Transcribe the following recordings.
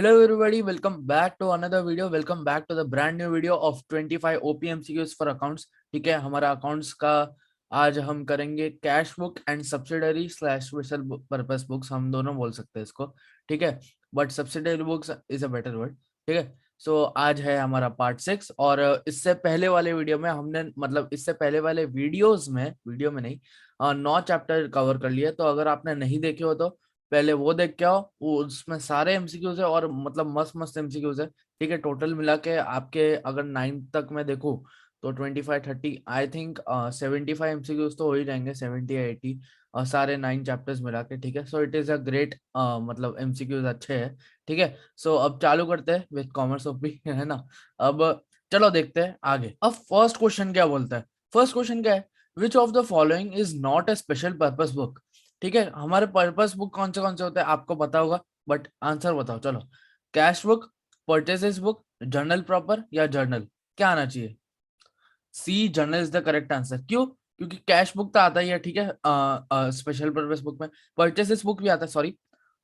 Hello everybody, welcome back to another video. Welcome back to the brand new video of 25 OPMCQs for accounts. ठीक है, हमारा accounts का आज हम करेंगे cash book and subsidiary slash special purpose books, हम दोनों बोल सकते हैं इसको. ठीक है, but subsidiary books is a better word. ठीक है, सो आज है हमारा पार्ट 6. और इससे पहले वाले वीडियो में हमने इससे पहले वाले वीडियो में नहीं 9 चैप्टर कवर कर लिए. तो अगर आपने नहीं देखे हो तो पहले वो देख के आओ. वो उसमें सारे एमसीक्यूज है और मस्त मस्त एमसीक्यूज है. ठीक है, टोटल मिला के आपके अगर 9 तक मैं देखूं तो 25-30 आई थिंक 75 एमसीक्यूज तो हो ही जाएंगे, 70 या 80 सारे 9 चैप्टर्स मिला के. ठीक है, सो it is a great MCQs अच्छे है. ठीक है, सो अब चालू करते हैं विद कॉमर्स ऑफ भी है ना. अब चलो देखते हैं आगे. अब फर्स्ट क्वेश्चन क्या बोलता है. फर्स्ट क्वेश्चन क्या है, which of the following is not a special purpose book. ठीक है, हमारे पर्पस बुक कौन से होते हैं आपको पता होगा, बट आंसर बताओ. चलो, cash book, purchases book, journal proper या जर्नल, क्या आना चाहिए. C, journal is the correct answer. क्यों? क्योंकि कैश बुक तो आता ही है. ठीक है, स्पेशल पर्पस बुक में परचेजेस बुक भी आता है, सॉरी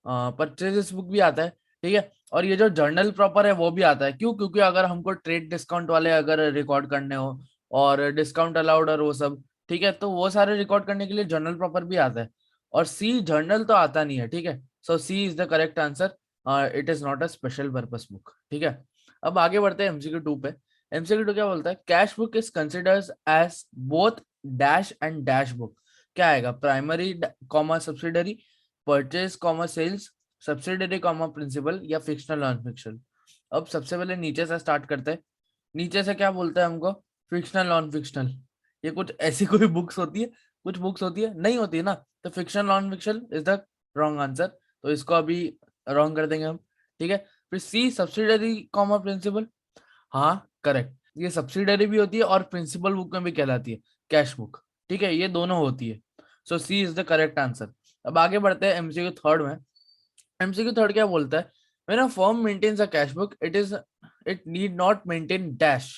परचेजेस बुक भी आता है. ठीक है, और ये जो जर्नल प्रॉपर है वो भी आता है. क्यों? क्योंकि अगर हमको ट्रेड डिस्काउंट वाले अगर रिकॉर्ड करने हो और डिस्काउंट अलाउड और वो सब, ठीक है, तो वो सारे रिकॉर्ड करने के लिए जर्नल प्रॉपर भी आता है. और सी, जर्नल तो आता नहीं है. ठीक है, so C is the correct answer. It is not a special purpose book. ठीक है, अब आगे बढ़ते हैं एमसीक्यू 2 पे. एमसीक्यू 2 क्या बोलता है, cash book is considers as both dash and dash book. क्या आएगा, primary comma subsidiary, purchase comma sales, subsidiary comma principal या फिक्शनल नॉन फिक्शनल. अब सबसे पहले नीचे से स्टार्ट करते हैं. नीचे से क्या बोलता है हमको, फिक्शनल नॉन फिक्शनल. ये कुछ ऐसी कोई बुक्स होती है, कुछ बुक्स होती है, नहीं होती है ना. तो fictional non fictional is the wrong answer, तो इसको अभी रॉन्ग कर देंगे हम. ठीक है, फिर सी, सब्सिडरी कॉमा प्रिंसिपल. हाँ करेक्ट, ये सब्सिडरी भी होती है और प्रिंसिपल बुक में भी कहलाती है कैश बुक. ठीक है, ये दोनों होती है. So C is the correct answer. अब आगे बढ़ते हैं एमसीक्यू थर्ड में. एमसीक्यू थर्ड क्या बोलता है, when a firm maintains a cash book it need not maintain dash.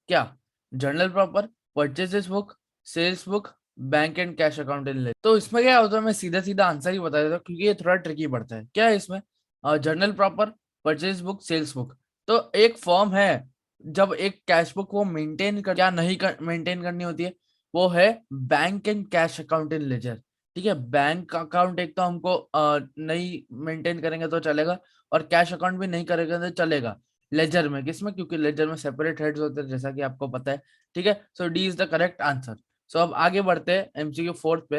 क्या, journal proper, purchases book, sales book, bank and cash account in. तो इसमें क्या होता है, मैं सीधा सीधा आंसर ही बता देता हूँ क्योंकि ये थोड़ा ट्रिकी पड़ता है. क्या है इसमें, journal proper, purchase book, sales book. तो एक फर्म है, जब एक कैश बुक वो मेंटेन कर, क्या नहीं मेंटेन करनी होती है, वो है bank and cash account in ledger. ठीक है, बैंक अकाउंट एक तो हमको नहीं मेंटेन करेंगे तो चलेगा, और कैश अकाउंट भी नहीं करेंगे तो चलेगा लेजर में. किसमें, क्योंकि लेजर में सेपरेट हेड्स होते हैं जैसा कि आपको पता है. ठीक है, so D is the correct answer. So अब आगे बढ़ते हैं एमसीक्यू फोर्थ पे.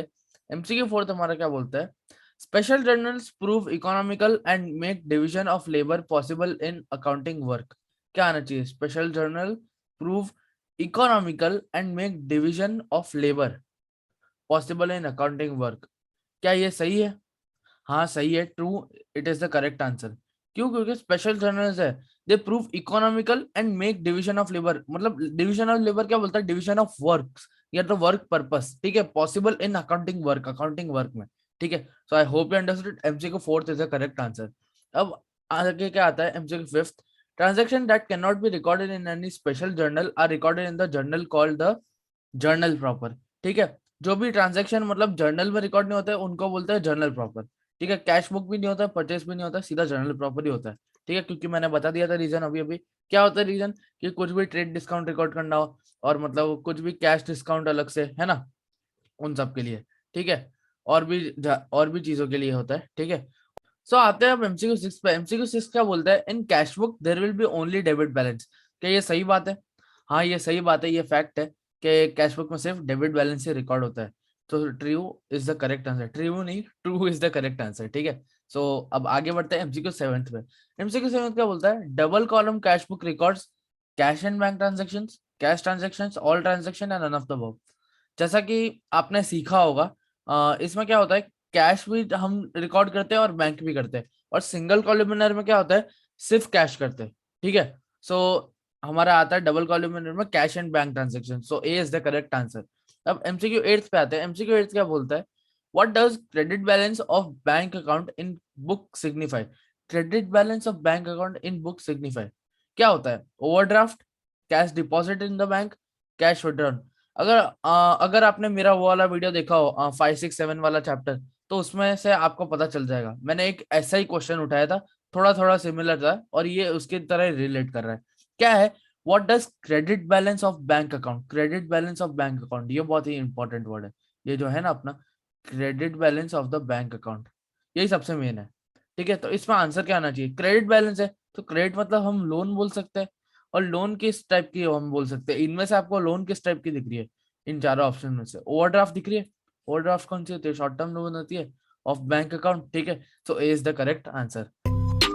एमसीक्यू फोर्थ हमारा क्या बोलता है, special journals prove economical and make division of labour possible in accounting work. क्या आना चाहिए, special journal prove economical and make division of labour possible in accounting work. क्या ये सही है? हाँ सही है, true, it is the correct answer. क्यों? क्योंकि स्पेशल जर्नल्स है, they prove economical and make division of labour. मतलब डिवीजन ऑफ लेबर क्या बोलता है, डिवीजन ऑफ वर्क या तो वर्क पर्पस. ठीक है, पॉसिबल इन अकाउंटिंग वर्क में. ठीक है, so I hope you understood. MCQ fourth is the correct answer. अब आगे क्या आता है, MCQ fifth. Transaction that can not be recorded in any special journal are recorded in the journal called the journal proper. ठीक है, जो भी transaction मतलब जर्नल में रिकॉर्ड नहीं होता है उनको बोलते हैं जर्नल प्रॉपर. ठीक है, कैश बुक भी नहीं होता है, परचेस भी नहीं होता है, सीधा जर्नल प्रॉपर ही होता है. ठीक है, क्योंकि मैंने बता दिया था रीजन अभी अभी. क्या होता है रीजन, कि कुछ भी ट्रेड डिस्काउंट रिकॉर्ड करना हो और मतलब कुछ भी कैश डिस्काउंट अलग से है ना, उन सब के लिए. ठीक है, और भी चीजों के लिए होता है. ठीक है, सो आते हैं अब एमसीक्यू 6 पे. एमसीक्यू 6 क्या बोलता है, in cash book there will be only debit balance. क्या ये सही बात है? हाँ ये सही बात है, ये फैक्ट है कि कैश बुक में सिर्फ डेबिट बैलेंस ही रिकॉर्ड होता है. तो true is the correct answer. True नहीं, true is the correct answer. ठीक है, सो अब आगे बढ़ते हैं एमसीक्यू 7 पे. एमसीक्यू 7 क्या बोलता है, double column cash book records cash and bank transaction, cash transaction, all transaction and none of the above. जैसा कि आपने सीखा होगा, इसमें क्या होता है, कैश भी हम रिकॉर्ड करते हैं और बैंक भी करते हैं. और सिंगल कॉलमिनर में क्या होता है, सिर्फ कैश करते हैं. ठीक है, सो हमारा आता है डबल कॉलमिनर में cash and bank transaction. So A is the correct answer. अब एमसीक्यू 8 पे आते हैं. एमसीक्यू 8 क्या बोलता है, what does credit balance of bank account in book signify. Credit balance of bank account in book signify क्या होता है, overdraft, cash deposit in the bank, cash withdrawn. अगर आपने मेरा वो वाला वीडियो देखा हो 5, 6, 7 वाला चैप्टर, तो उसमें से आपको पता चल जाएगा. मैंने एक ऐसा ही क्वेश्चन उठाया था थोड़ा थोड़ा सिमिलर था और ये उसके तरह रिलेट कर रहा है। क्या है, what does credit balance of bank account, credit balance of bank account, ये बहुत ही इंपॉर्टेंट वर्ड है। ये जो है ना अपना credit balance of the bank account, यही सबसे मेन है। ठीक है, तो इसमें आंसर क्या आना चाहिए, क्रेडिट बैलेंस है तो क्रेडिट मतलब हम लोन बोल सकते हैं, और लोन किस टाइप की हम बोल सकते हैं, इनमें से आपको लोन किस टाइप की दिख रही है, इन चारों ऑप्शन में से ओवरड्राफ्ट दिख रही है। ओवरड्राफ्ट कौन सी होती है, शॉर्ट टर्म लोन होती है ऑफ बैंक अकाउंट। ठीक है, so A is the correct answer.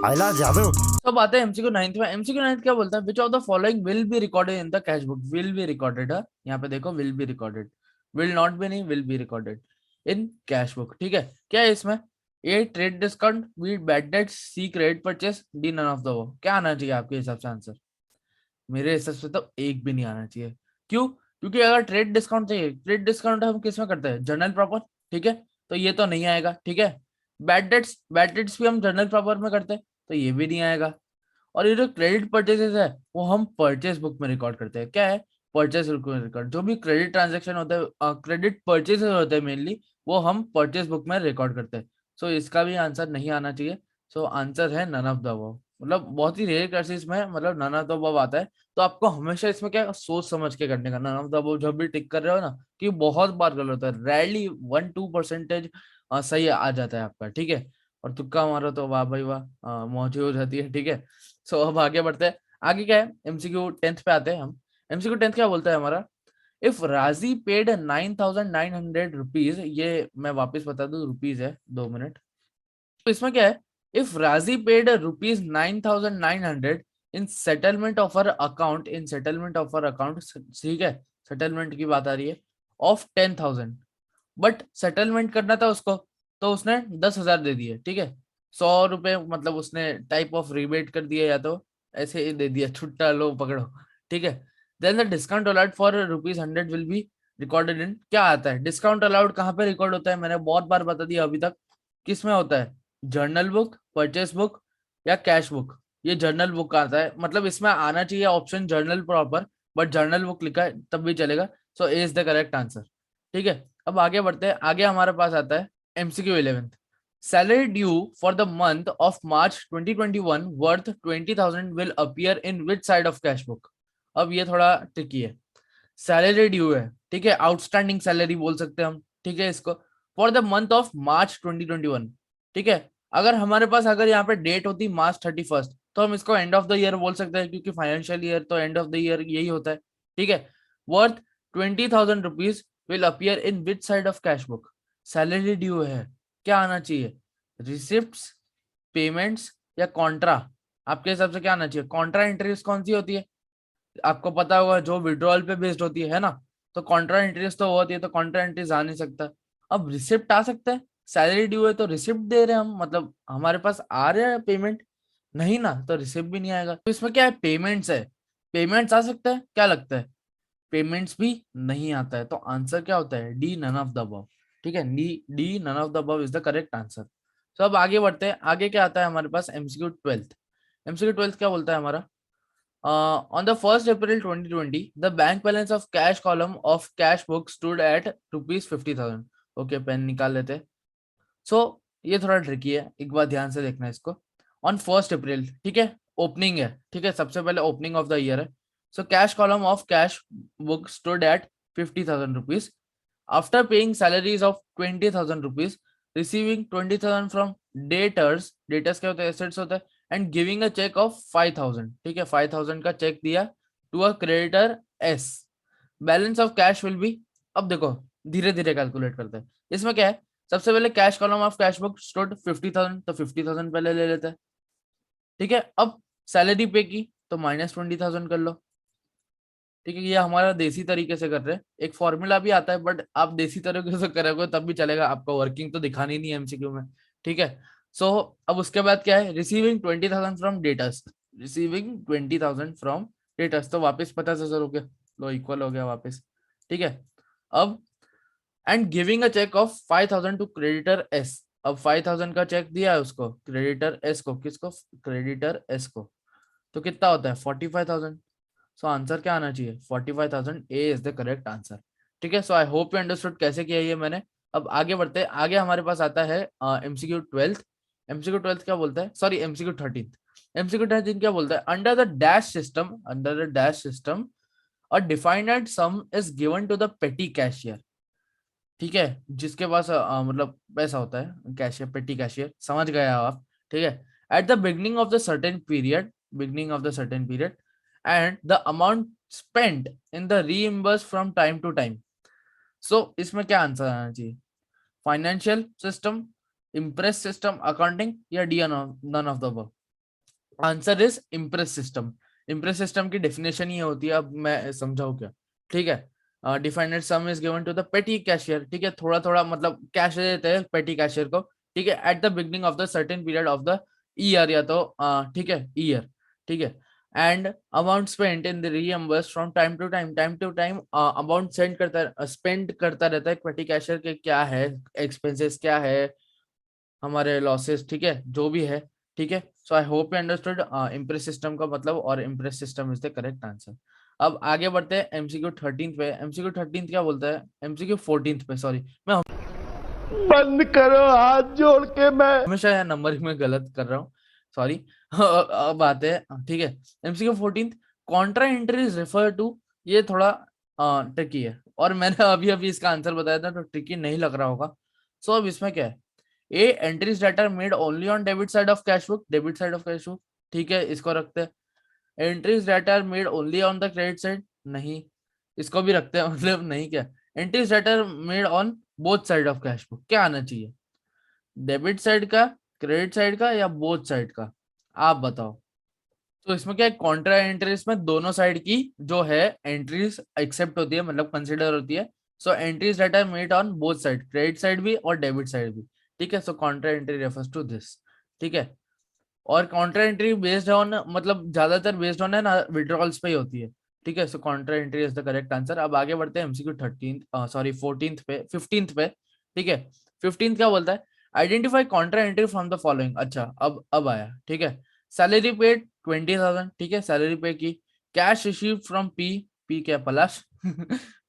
आइला जादू। तो बात है एमसीक्यू नाइन्थ में। एमसीक्यू नाइन्थ क्या बोलता है, which of the following will be recorded in the cash book, will be recorded है, यहाँ पे देखो will be recorded, will not be नहीं, will be recorded in cash book. ठीक है, क्या है इसमें, A trade discount, B bad debt, C credit purchase, D none of the वो। क्या आना चाहिए आपके हिसाब से आंसर, मेरे हिसाब से तो एक भी नहीं आना चाहिए। क्यों, क्योंकि अगर ट्रेड डिस्काउंट चाहिए, ट्रेड डिस्काउंट हम किस में करते हैं, जर्नल प्रॉपर। ठीक है, तो ये तो नहीं आएगा। ठीक है, बैड डेट्स भी हम जर्नल प्रॉपर में करते हैं, तो ये भी नहीं आएगा। और ये जो क्रेडिट परचेजेस है वो हम परचेस बुक में रिकॉर्ड करते हैं। क्या है, परचेस बुक में रिकॉर्ड, जो भी क्रेडिट ट्रांजेक्शन होता है, क्रेडिट परचेजेस होते हैं मेनली, वो हम परचेस बुक में रिकॉर्ड करते हैं। सो इसका भी आंसर नहीं आना चाहिए। सो आंसर है नन ऑफ द अबव। मतलब बहुत ही रेयर केसेस में मतलब नन ऑफ द अबव आता है, तो आपको हमेशा इसमें क्या सोच समझ के करने का। नन ऑफ द अबव जब भी टिक कर रहे हो ना, कि बहुत बार गलत होता है, रेयरली 1-2% सही आ जाता है आपका। ठीक है, और तुक्का मारो तो वाह भाई वाह, मौज हो जाती है। ठीक है, सो अब आगे बढ़ते हैं। आगे क्या है, एमसीक्यू टेंथ पे आते हैं हम। एमसीक्यू टेंथ क्या बोलता है हमारा, इफ राजी पेड 9,900 रुपीज, ये मैं वापस बता दूं रुपीज है, 2 मिनट। तो इसमें क्या है, if Raji paid rupees 9,900 in settlement of our account, in settlement of our account, ठीक है, सेटलमेंट की बात आ रही है, ऑफ 10,000, बट सेटलमेंट करना था उसको, तो उसने 10,000 दे दिए। ठीक है, 100 रुपए मतलब उसने टाइप ऑफ रिबेट कर दिया, या तो ऐसे ही दे दिया, छुट्टा लो पकड़ो। ठीक है, then the discount allowed for rupees 100 will be recorded in, क्या आता है डिस्काउंट अलाउड कहाँ पे रिकॉर्ड होता है, मैंने बहुत बार बता दिया अभी तक, किस में होता है, जर्नल बुक, परचेस बुक, या कैश बुक। ये जर्नल बुक आता है, मतलब इसमें आना चाहिए option journal proper, but journal book लिखा है तब भी चलेगा। सो A is the correct answer. ठीक है, अब आगे बढ़ते हैं। आगे हमारे पास आता है MCQ 11th, salary due for the month of March 2021 worth 20,000 will appear in which side of cash book. अब ये थोड़ा ट्रिकी है, सैलरी ड्यू है, ठीक है, आउटस्टैंडिंग सैलरी बोल सकते हैं हम। ठीक है, इसको for the month of March 2021। ठीक है, अगर हमारे पास अगर यहाँ पे डेट होती March 31, तो हम इसको एंड ऑफ द ईयर बोल सकते हैं, क्योंकि फाइनेंशियल ईयर तो एंड ऑफ द ईयर यही होता है। ठीक है, worth 20,000 rupees will appear in which side of cash book, salary due है, क्या आना चाहिए, रिसिप्ट्स, पेमेंट्स, या कॉन्ट्रा। आपके हिसाब से क्या आना चाहिए, कॉन्ट्रा एंट्रीज कौन सी होती है, आपको पता होगा, जो विड्रॉल पे बेस्ड होती है ना, तो कॉन्ट्रा एंट्रीज तो होती है, तो कॉन्ट्रा एंट्रीज आ नहीं सकता। अब रिसिप्ट आ सकता है, सैलरी ड्यू है तो रिसिप्ट दे रहे हैं हम, मतलब हमारे पास आ रहा है पेमेंट, नहीं ना, तो रिसिप्ट भी नहीं आएगा। तो इसमें क्या है, पेमेंट्स है, पेमेंट्स आ सकता है, क्या लगता है, पेमेंट्स भी नहीं आता है, तो आंसर क्या होता है, D none of the above. ठीक है, D none of the above is the correct answer. तो अब आगे बढ़ते हैं। आगे क्या आता है हमारे पास, एमसीक्यू 12th। एमसीक्यू 12th क्या बोलता है हमारा, on the 1st April 2020, the bank balance of cash column of cash book stood at rupees 50,000। Okay, pen निकाल लेते हैं। सो ये थोड़ा ट्रिकी है, एक बार ध्यान से देखना इसको। ऑन 1st April, ठीक है, ओपनिंग है, ठीक है, सबसे पहले ओपनिंग ऑफ द ईयर है। So cash column of cash book stood at 50,000 rupees, after paying salaries of 20,000 rupees, receiving 20,000 from debtors, debtors क्या होते हैं, एसेट्स होता है, and giving a cheque of 5,000। ठीक है, 5,000 का चेक दिया to a creditors, balance of cash will be. अब देखो धीरे धीरे कैलकुलेट करते हैं, इसमें क्या है, सबसे पहले cash column of cash book stored 50,000, तो 50,000 पहले ले लेते हैं। ठीक है, अब सैलरी पे की तो -20,000 कर लो। ठीक है, ये हमारा देसी तरीके से कर रहे हैं, एक फॉर्मूला भी आता है, बट आप देसी तरीके से करोगे तब भी चलेगा, आपको वर्किंग तो दिखानी नहीं है एमसीक्यू में। ठीक है, सो अब उसके बाद क्या है, receiving 20,000 from debtors, receiving 20,000 from debtors, तो वापस 50,000 हो गया, लो इक्वल हो गया वापस। ठीक है, अब and giving a cheque of 5,000 to creditors, अब 5,000 का चेक दिया है उसको, क्रेडिटर एस को, किसको, क्रेडिटर एस को, तो कितना होता है 45,000। सो आंसर क्या आना चाहिए, 45,000, ए इज द करेक्ट आंसर। ठीक है, so I hope you understood कैसे किया ये मैंने। अब आगे बढ़ते हैं। आगे हमारे पास आता है एमसीक्यू 12th, एमसीक्यू 12 क्या बोलता है, सॉरी एमसीक्यू 13, एमसीक्यू 13 क्या बोलता है, under the dash system a definite sum is given to the petty cashier. ठीक है, जिसके पास मतलब पैसा होता है, कैशियर, पेटी कैशियर, समझ गए आप। ठीक है, at the beginning of the certain period and the amount spent in the reimburse from time to time. So इसमें क्या आंसर आना चाहिए, financial system, imprest system, accounting, या D none of the above. Answer is imprest system. Imprest system की definition ये होती है, अब मैं समझाऊं क्या। ठीक है, defined sum is given to the petty cashier. ठीक है, थोड़ा थोड़ा मतलब कैश देते हैं पेटी कैशियर को। ठीक है, at the beginning of the certain period of the year, या तो ठीक है ईयर। ठीक है, and amount spent in the reimburse from time to time amount spend करता रहता है पेटी कैशियर के, क्या है एक्सपेंसेस, क्या है हमारे लॉसेस, ठीक है जो भी है। ठीक है, so I hope you understood imprest system का मतलब, और imprest system is the correct answer. अब आगे बढ़ते हैं एमसीक्यू 13 पे। एमसीक्यू 13 क्या बोलता है, एमसीक्यू 14 पे, सॉरी मैं बंद करो हाथ जोड़ के मैं हमेशा यहाँ नंबरिंग में गलत कर रहा हूँ, सॉरी। अब आते हैं, ठीक है, MCQ 14, contra entries refer to, ये थोड़ा ट्रिकी है, और मैंने अभी अभी इसका आंसर बताया था, तो ट्रिकी नहीं लग रहा होगा। सो अब इसमें क्या है, A entries that are made only on debit side of cash book, debit side of cash book, ठीक है इसको रखते हैं। Entries that are made only on the credit side, नहीं, इसको भी रखते हैं, मतलब नहीं क्या, entries that are made on both side of cash book, क्या आना चाहिए, डेबिट साइड का, क्रेडिट साइड का, या बोथ साइड का, आप बताओ। तो इसमें क्या है, कॉन्ट्रा एंट्रीज में दोनों साइड की जो है एंट्रीज एक्सेप्ट होती है, मतलब कंसिडर होती है। So entries that are made on both side, credit side भी और डेबिट साइड भी। ठीक है, so contra entry refers to this. ठीक है, और कॉन्ट्रा एंट्री बेस्ड ऑन, मतलब ज्यादातर बेस्ड ऑन है ना विड्रॉल्स पे ही होती है। ठीक है, so contra entry is the correct answer. अब आगे बढ़ते हैं एमसीक्यू 13, सॉरी 14th पे, 15th पे। ठीक है, 15th क्या बोलता है, identify Contra entry from the following. अच्छा, अब आया, ठीक है, सैलरी पेड 20,000, ठीक है सैलरी पे की, cash receive from P, P क्या पलाश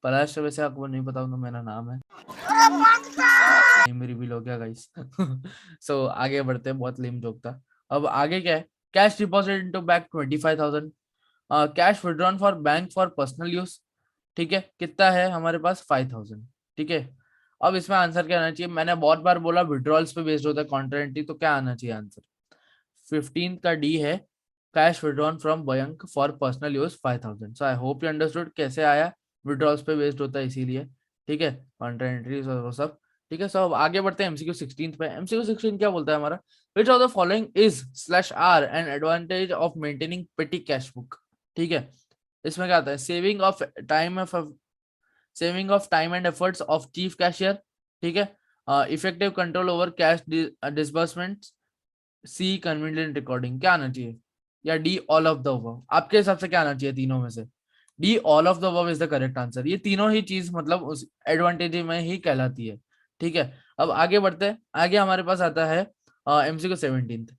पलाश वैसे आपको नहीं पता होगा, मेरा नाम है, नेम रिवील हो गया गाइस। सो आगे बढ़ते हैं, बहुत लेम जोक था। अब आगे क्या है, cash deposit into bank 25,000, cash withdrawn for bank for personal use. ठीक है, कितना है हमारे पास, 5,000। ठीक है, अब इसमें आंसर क्या आना चाहिए, मैंने बहुत बार बोला विड्रॉल्स पे बेस्ड होता है कॉन्ट्रेंटी, तो क्या आना चाहिए आंसर, 15 का डी है, cash withdrawn from bank for personal use 5,000। So I hope you understood कैसे आया, विड्रॉल्स पे बेस्ड होता है इसीलिए। ठीक है, कॉन्ट्रेंट्रीज और वो सब। ठीक है, सो अब आगे बढ़ते हैं एमसीक्यू 16 पे। एमसीक्यू 16 क्या बोलता है हमारा, which of the following is slash are an advantage of maintaining petty cash book. ठीक है, इसमें क्या आता है, saving of time and efforts of chief cashier. ठीक है, effective control over cash disbursement, C convenient recording, क्या आना चाहिए, या D all of the above, आपके हिसाब से क्या आना चाहिए तीनों में से, D all of the above is the correct answer. ये तीनों ही चीज मतलब उस एडवांटेज में ही कहलाती है। ठीक है, अब आगे बढ़ते हैं, आगे हमारे पास आता है एमसीक्यू 17।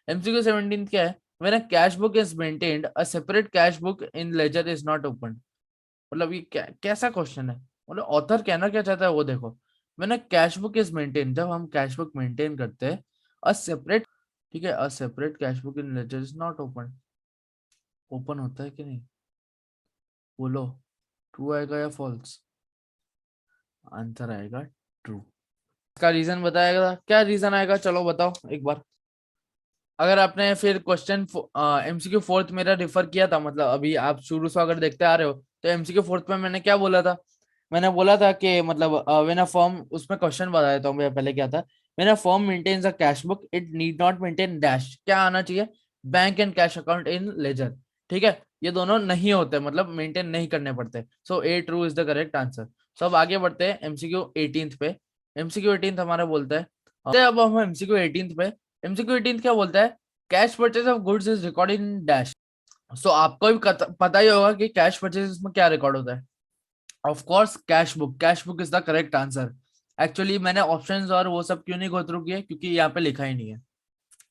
एमसीक्यू 17 क्या है, when a cash book is maintained a separate cash book in ledger is not open. मतलब ये कैसा क्वेश्चन है, मतलब ऑथर कहना क्या चाहता है वो देखो, when a cash book is maintain, जब हम कैश बुक मेंटेन करते हैं अ सेपरेट, ठीक है, a separate cash book in ledger is not open, open होता है कि नहीं, बोलो, ट्रू आएगा या फॉल्स, आंसर आएगा ट्रू। इसका रीजन बताएगा, क्या रीजन आएगा, चलो बताओ एक बार। अगर आपने फिर क्वेश्चन एमसीक्यू फोर्थ मेरा रेफर किया था, मतलब अभी आप शुरू से अगर देखते आ रहे हो, तो एमसीक्यू फोर्थ में मैंने क्या बोला था, मैंने बोला था कि मतलब व्हेन अ फर्म, उसमें क्वेश्चन बता देता हूँ मैं पहले क्या था, when a firm maintains a cash book it need not maintain dash, क्या आना चाहिए, bank and cash account in ledger. ठीक है, ये दोनों नहीं होते, मतलब मेंटेन नहीं करने पड़ते। So A true is the correct answer. So अब आगे बढ़ते हैं एमसीक्यू 18 पे। एमसीक्यू 18 हमारा बोलता है, अब हम एमसीक्यू 18 पे, एमसीक्यू 18 क्या बोलता है, cash purchase of goods is record in dash. So आपको भी पता ही होगा कि कैश परचेज में क्या रिकॉर्ड होता है, of course cash book, cash book is the correct answer. Actually मैंने ऑप्शंस और वो सब क्यों नहीं गो थ्रू किए, क्योंकि यहाँ पे लिखा ही नहीं है,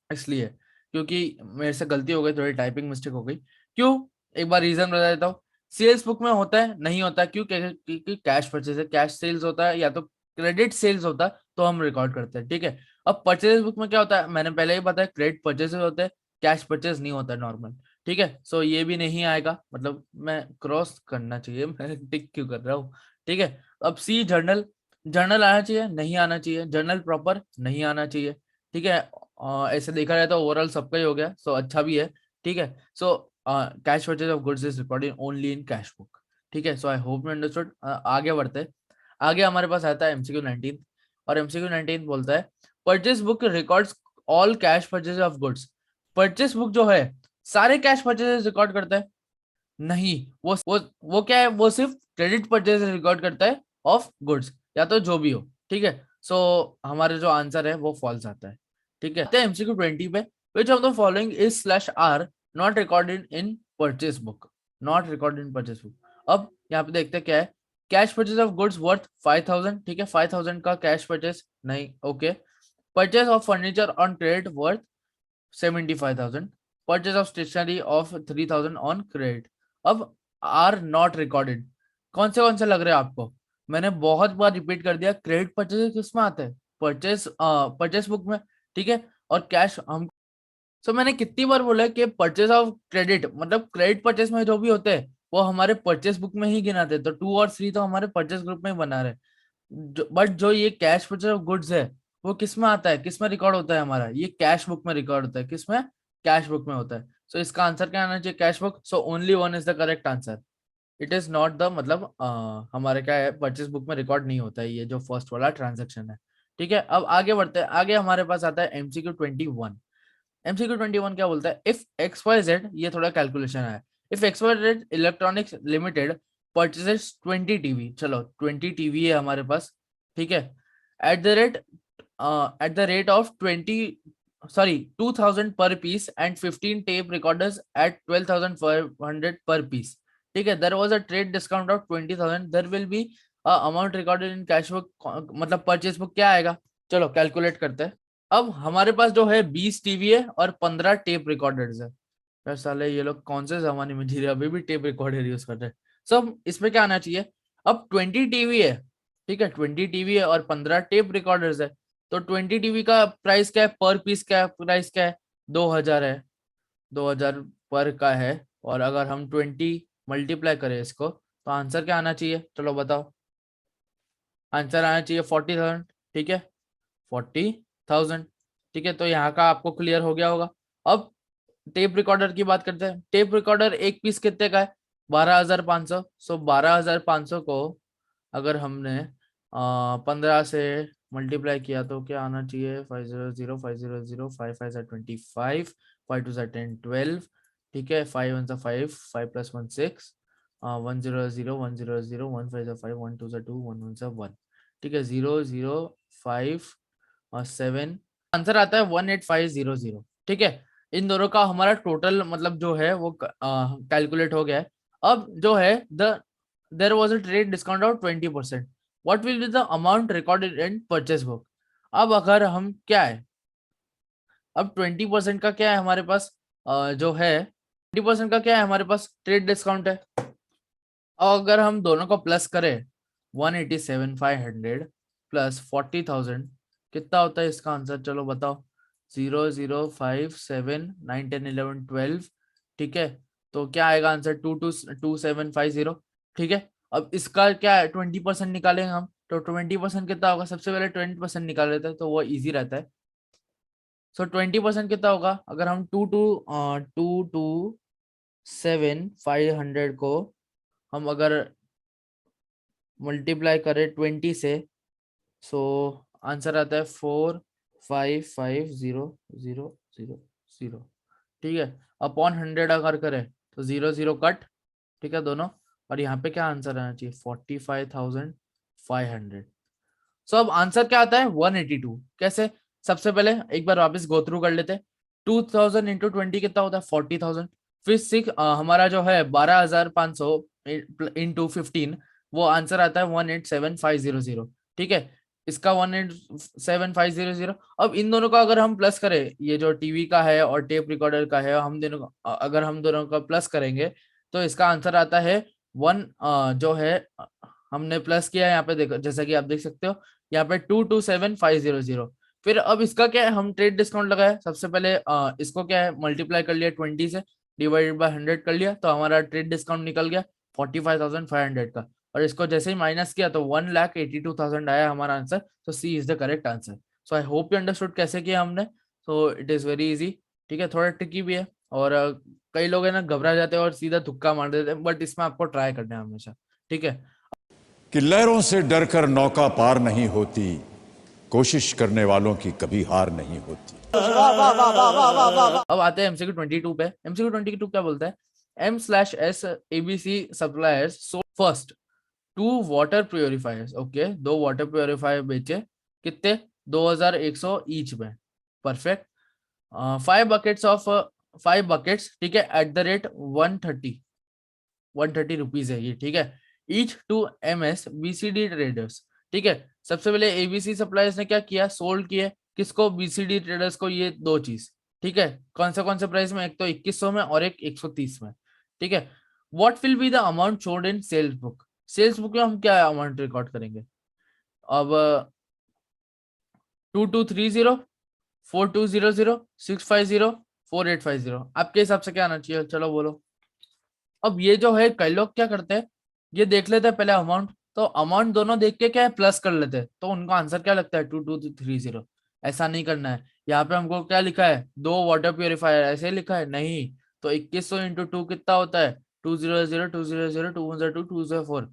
इसलिए, क्योंकि मेरे से गलती हो गई, थोड़ी टाइपिंग मिस्टेक हो गई। क्यों, एक बार रीजन बता देता हूँ, सेल्स बुक में होता है, नहीं होता, क्यों, क्योंकि कैश परचेज है, कैश सेल्स होता है, या तो क्रेडिट सेल्स होता है तो हम रिकॉर्ड करते हैं, ठीक है। अब परचेज बुक में क्या होता है, मैंने पहले ही बताया, क्रेडिट परचेज होते हैं, कैश परचेज नहीं होता नॉर्मल, ठीक है। सो ये भी नहीं आएगा, मतलब मैं क्रॉस करना चाहिए, मैं टिक क्यों कर रहा हूँ, ठीक है। अब सी जर्नल, जर्नल आना चाहिए नहीं आना चाहिए, जर्नल प्रॉपर नहीं आना चाहिए, ठीक है। ऐसे देखा जाए तो ओवरऑल सबका ही हो गया, सो अच्छा भी है, ठीक है। So cash purchase of goods is recorded only in cash book, ठीक है। So I hope you understood. आगे बढ़ते हैं। आगे हमारे पास आता है एमसीक्यू 19, और एमसीक्यू 19 बोलता है purchase book records all cash purchase of goods. Purchase book जो है सारे कैश परचेज रिकॉर्ड करता है? नहीं, वो क्या है, वो सिर्फ क्रेडिट परचेज रिकॉर्ड करता है ऑफ गुड्स, या तो जो भी हो, ठीक है। सो हमारे जो आंसर है वो फॉल्स आता है, ठीक है। एमसीक्यू 20 पे, which of the following is slash are not recorded in purchase book, not recorded in purchase book. अब यहाँ पे देखते हैं क्या है, cash purchase of goods worth 5000, ठीक है, 5000 का कैश परचेज नहीं, okay. Purchase of furniture on credit worth 75,000, purchase of stationery of 3000 on credit. अब आर नॉट रिकॉर्डेड कौन से लग रहे हैं आपको? मैंने बहुत बार रिपीट कर दिया, क्रेडिट परचेज किस में आता है, परचेज बुक में, ठीक है। और कैश हम, सो मैंने कितनी बार बोला है कि परचेज ऑफ क्रेडिट, मतलब क्रेडिट परचेज में जो भी होते हैं वो हमारे परचेज बुक में ही गिनाते हैं, तो 2 और 3 तो हमारे परचेज ग्रुप में ही बना रहे, बट जो ये कैश परचेज ऑफ गुड्स है वो किस में आता है, किस में रिकॉर्ड होता है हमारा, ये कैश बुक में रिकॉर्ड होता है, किस में, कैश बुक में होता है। सो इसका आंसर क्या आना चाहिए, cash book. So only one is the correct answer, it is not the, मतलब हमारे क्या है, परचेज बुक में रिकॉर्ड नहीं होता है ये जो फर्स्ट वाला ट्रांजेक्शन है, ठीक है। अब आगे बढ़ते हैं, आगे हमारे पास आता है एमसीक्यू 21। एमसीक्यू 21 क्या बोलता है, इफ एक्स वाई जेड, ये थोड़ा कैलकुलेशन है, if X Y Z electronics limited purchases 20 TV, चलो 20 टीवी है हमारे पास, ठीक है, at the rate of 2000 per piece and 15 tape recorders at 12,500 per piece, ठीक है। there was a trade discount of 20,000, there will be a amount recorded in cash book, मतलब purchase book क्या आएगा, चलो कैलकुलेट करते हैं। अब हमारे पास जो है 20 टीवी है और 15 टेप रिकॉर्डर्स है, यार साले ये लोग कौन से जमाने में जी रहे, अभी भी टेप रिकॉर्डर यूज कर रहे हैं। सब इसमें क्या आना चाहिए, अब 20 टीवी है, ठीक है, 20 टीवी है और 15 टेप रिकॉर्डर्स है, तो 20 टीवी का प्राइस क्या है, पर पीस क्या प्राइस क्या है, 2000 है, 2000 पर का है। और अगर हम 20 मल्टीप्लाई करें इसको तो आंसर क्या आना चाहिए, चलो बताओ, आंसर आना चाहिए 40,000, ठीक है, 40,000, ठीक है। तो यहाँ का आपको क्लियर हो गया होगा। अब टेप रिकॉर्डर की बात करते हैं, टेप रिकॉर्डर एक पीस कितने का है, 12,500। सो 12,500 को अगर हमने 15 से मल्टीप्लाई किया तो क्या आना चाहिए, 500, 500, 5 5 25, 5 2 10 12, ठीक है, 5 1 5, 5 + 1 6, 100, 100, 1 5 5, 1 2 2, 1 1 1, ठीक है, 0 0 5 और 7, आंसर आता है 18500, ठीक है। इन दोनों का हमारा टोटल मतलब जो है वो कैलकुलेट हो गया है। अब जो है there was a trade discount of 20%, what will be the amount recorded in purchase book. अब अगर हम क्या है, अब 20% का क्या है हमारे पास, जो है 20% का क्या है हमारे पास, ट्रेड डिस्काउंट है। और अगर हम दोनों को प्लस करें 187,500 प्लस 40,000 कितना होता है इसका आंसर, चलो बताओ, 0 0 5 7 9 10 11 12, ठीक है। तो क्या आएगा आंसर, 222750, ठीक है। अब इसका क्या है, 20% निकालेंगे हम, तो 20% कितना होगा, सबसे पहले 20% निकाल लेते हैं तो वो इजी रहता है। सो 20% कितना होगा, अगर हम 227500 को हम अगर मल्टीप्लाई करें 20 से, सो आंसर आता है 4550000, ठीक है। अपॉन 100 अगर करें तो 0 0 कट, ठीक है दोनों, और यहाँ पे क्या आंसर आना चाहिए, 45,500। सो अब आंसर क्या आता है 182, कैसे, सबसे पहले एक बार वापस गो थ्रू कर लेते हैं, 2000 इंटू 20 कितना होता है 40,000, फिर 6 हमारा जो है 12,500 इंटू 15, वो आंसर आता है 187,500, ठीक है। इसका 187,500। अब इन दोनों का अगर हम प्लस करें, ये जो टीवी का है और टेप रिकॉर्डर का है, हम दोनों अगर हम दोनों का प्लस करेंगे तो इसका आंसर आता है 1, जो है हमने प्लस किया है यहाँ पे देखो, जैसा कि आप देख सकते हो यहाँ पे 227500। फिर अब इसका क्या है, हम ट्रेड डिस्काउंट लगाए सबसे पहले, इसको क्या है मल्टीप्लाई कर लिया 20 से, डिवाइडेड बाय 100 कर लिया, तो हमारा ट्रेड डिस्काउंट निकल गया 45,500 का। और इसको जैसे ही माइनस किया तो 1,82,000 आया हमारा आंसर। तो C is the correct answer. So I hope you understood कैसे किया हमने। So it is very easy. ठीक है, थोड़ा ट्रिकी भी है, और कई लोग है ना घबरा जाते हैं और सीधा तुक्का मार देते हैं, बट इसमें आपको ट्राई करना है हमेशा। ठीक है, कि लहरों से डरकर नौका पार नहीं होती, कोशिश करने वालों की कभी हार नहीं होती। अब आते हैं एमसीक्यू 22 पे। एमसीक्यू 22 क्या बोलता है, M/S ABC suppliers so first 2 water purifiers. Okay, 2 water purifier बेचे, कितने, 2100 ईच में। परफेक्ट। 5 बकेट्स ऑफ 5 बकेट्स, ठीक है, एट द रेट 130 रुपीज है ये। ठीक है, each to MS BCD traders. ठीक है, सबसे पहले ABC सप्लायर्स ने क्या किया, सोल्ड किए किसको, BCD ट्रेडर्स को, ये दो चीज। ठीक है, कौन से प्राइस में, एक तो 2100 में और एक 130 में। ठीक है, what will be the amount shown in sales book. Sales book में हम क्या अमाउंट रिकॉर्ड करेंगे अब, 2230, 4200, 650, 4850। आपके हिसाब से क्या आना चाहिए, चलो बोलो। अब ये जो है कई लोग क्या करते हैं, ये देख लेते हैं पहले अमाउंट, तो अमाउंट दोनों देख के क्या है प्लस कर लेते हैं, तो उनको आंसर क्या लगता है 2230। ऐसा नहीं करना है। यहाँ पे हमको क्या लिखा है, 2 वाटर प्योरीफायर, ऐसे लिखा है नहीं। तो 2100 इंटू 2 कितना होता है, 200, 200, 212, 204,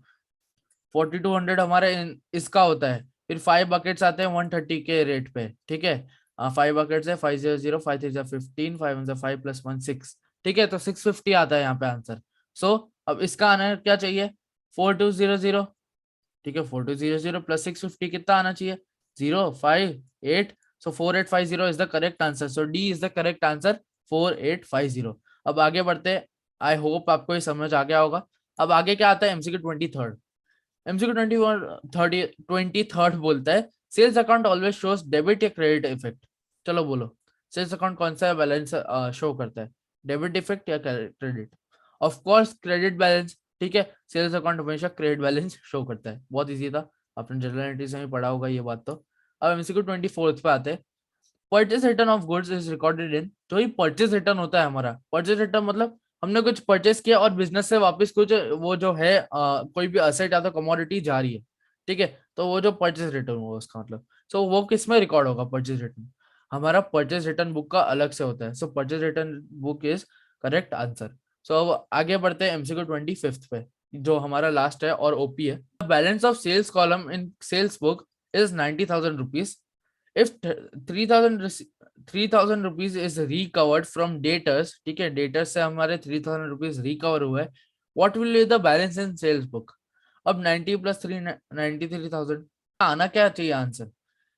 4200 हमारे इसका होता है। फिर 5 बकेट्स आते हैं 130 के रेट पे। ठीक है, 5 बकेट्स है, 500, 5 3 15, 5 5 प्लस 1 6। ठीक है, तो 650 आता है यहाँ पे आंसर। सो अब इसका आना है क्या चाहिए, 4200। ठीक है, 4200 प्लस 650 कितना आना चाहिए, 058। सो 4850 is the correct answer. So D is the correct answer, 4850। अब आगे बढ़ते, आई होप आपको ये समझ आ गया होगा। अब आगे क्या आता है, एमसीक्यू 23। एमसीक्यू 23 बोलता है, sales account always shows debit या क्रेडिट इफेक्ट। चलो बोलो, सेल्स अकाउंट कौन सा बैलेंस शो करता है, डेबिट इफेक्ट या credit. Of course credit balance. ठीक है, सेल्स अकाउंट हमेशा क्रेडिट बैलेंस शो करता है, बहुत इजी था, आपने जनरल एंट्री से भी पढ़ा होगा ये बात तो। अब एमसीक्यू 24 पे आते हैं, purchase return of goods is recorded in. जो ही परचेज रिटर्न होता है हमारा, परचेज रिटर्न मतलब हमने कुछ परचेस किया और बिजनेस से वापस कुछ वो जो है कोई भी असेट या तो कमोडिटी जा रही है। ठीक है, तो वो जो परचेज रिटर्न हुआ उसका मतलब, सो वो किस में रिकॉर्ड होगा, परचेज रिटर्न। हमारा परचेज रिटर्न बुक का अलग से होता है। So purchase return book is correct answer. So अब आगे बढ़ते हैं एमसीक्यू 25 पे, जो हमारा लास्ट है और ओपी है। Balance of sales column in sales book is 90,000 rupees. If 3,000 rupees is recovered from debtors, ठीक है, डेटर्स से हमारे 3,000 रुपीज रिकवर हुए, what will be the balance in sales book. अब 90 प्लस 3 93,000 आना क्या चाहिए आंसर,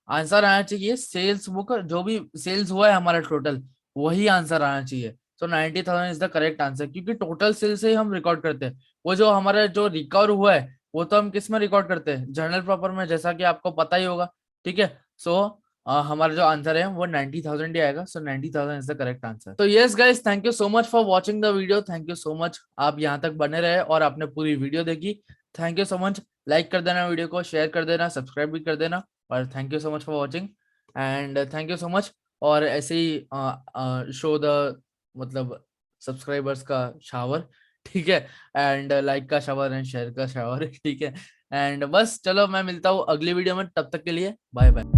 आंसर आना चाहिए सेल्स बुक, जो भी सेल्स हुआ है हमारा टोटल, वही आंसर आना चाहिए। सो 90,000 इज द करेक्ट आंसर, क्योंकि टोटल सेल्स से ही हम रिकॉर्ड करते हैं। वो जो हमारा जो रिकवर हुआ है वो तो हम किस में रिकॉर्ड करते हैं, जर्नल प्रॉपर में, जैसा कि आपको पता ही होगा। ठीक है, सो हमारा जो आंसर है वो 90,000 ही आएगा। सो 90,000 इज द करेक्ट आंसर। तो yes guys, thank you so much for watching the video. Thank you so much, आप यहाँ तक बने रहे और आपने पूरी वीडियो देखी। Thank you so much. Like कर देना वीडियो को, शेयर कर देना, सब्सक्राइब भी कर देना। और thank you so much for watching and thank you so much. और ऐसे ही शो द मतलब सब्सक्राइबर्स का शावर। ठीक है, एंड लाइक का शावर एंड शेयर का शावर। ठीक है, एंड बस चलो, मैं मिलता हूँ अगली वीडियो में, तब तक के लिए बाय बाय।